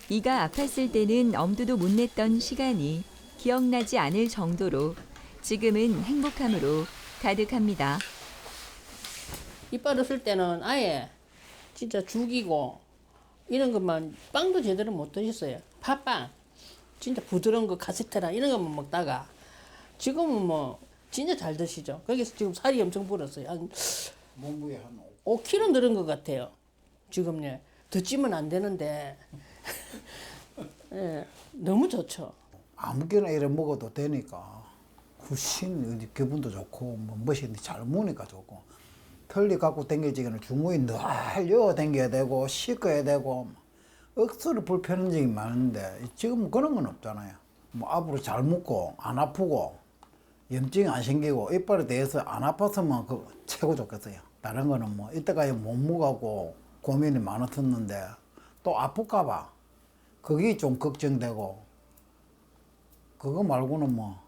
이가 아팠을 때는 엄두도 못 냈던 시간이 기억나지 않을 정도로 지금은 행복함으로 가득합니다. 이빨 없을 때는 아예 진짜 죽이고 이런 것만 빵도 제대로 못 드셨어요. 팥빵 진짜 부드러운 거 카스테라 이런 것만 먹다가 지금은 뭐 진짜 잘 드시죠. 거기서 지금 살이 엄청 불었어요. 한 몸무게 한 5kg 늘은 것 같아요. 지금 더 찌면 안 되는데 예, 너무 좋죠. 아무거나 이래 먹어도 되니까 훨씬 기분도 좋고 뭐 멋이 잘 먹으니까 좋고 털리 갖고 댕겨지기는 주머니 늘 여어 댕겨야 되고 씻어야 되고 억수로 불편한 점이 많은데 지금은 그런 건 없잖아요. 뭐 앞으로 잘 먹고 안 아프고 염증이 안 생기고 이빨에 대해서 안 아팠으면 그 최고 좋겠어요. 다른 거는 뭐 이때까지 못 먹고 고민이 많았었는데 또 아플까 봐 그게 좀 걱정되고 그거 말고는 뭐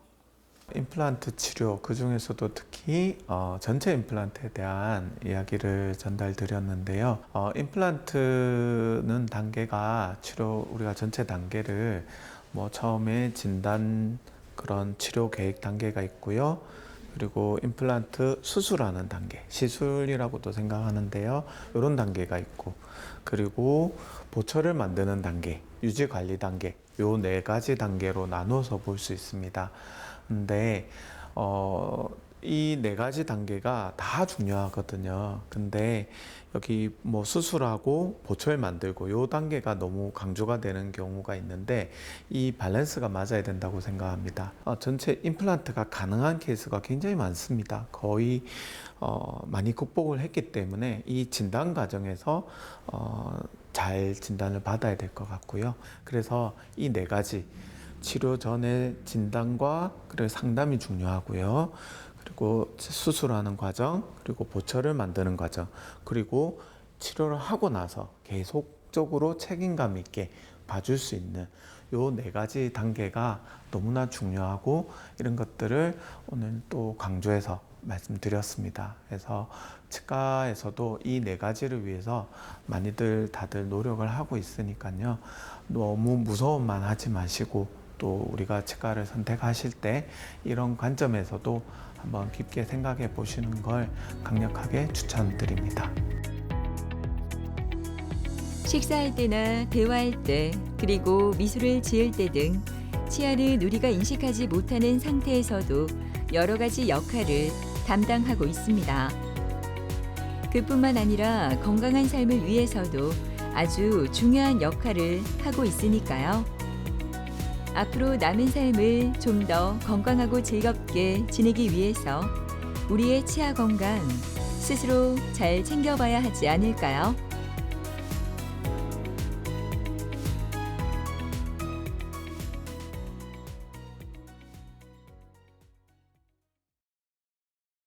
임플란트 치료 그 중에서도 특히 전체 임플란트에 대한 이야기를 전달드렸는데요. 임플란트는 단계가 치료 우리가 전체 단계를 뭐 처음에 진단 그런 치료 계획 단계가 있고요. 그리고 임플란트 수술하는 단계, 시술이라고도 생각하는데요. 이런 단계가 있고, 그리고 보철을 만드는 단계, 유지 관리 단계, 요 4가지 단계로 나눠서 볼 수 있습니다. 근데 이 4가지 단계가 다 중요하거든요. 근데 여기 뭐 수술하고 보철 만들고 요 단계가 너무 강조가 되는 경우가 있는데 이 밸런스가 맞아야 된다고 생각합니다. 전체 임플란트가 가능한 케이스가 굉장히 많습니다. 거의 많이 극복을 했기 때문에 이 진단 과정에서 잘 진단을 받아야 될 것 같고요. 그래서 이 4가지 치료 전에 진단과 그리고 상담이 중요하고요. 그리고 수술하는 과정, 그리고 보철을 만드는 과정, 그리고 치료를 하고 나서 계속적으로 책임감 있게 봐줄 수 있는 요 4가지 단계가 너무나 중요하고 이런 것들을 오늘 또 강조해서 말씀드렸습니다. 그래서 치과에서도 이 4가지를 위해서 많이들 다들 노력을 하고 있으니까요. 너무 무서움만 하지 마시고 또 우리가 치과를 선택하실 때 이런 관점에서도 한번 깊게 생각해 보시는 걸 강력하게 추천드립니다. 식사할 때나 대화할 때, 그리고 미소를 지을 때 등 치아는 우리가 인식하지 못하는 상태에서도 여러 가지 역할을 담당하고 있습니다. 그뿐만 아니라 건강한 삶을 위해서도 아주 중요한 역할을 하고 있으니까요. 앞으로 남은 삶을 좀 더 건강하고 즐겁게 지내기 위해서 우리의 치아 건강 스스로 잘 챙겨봐야 하지 않을까요?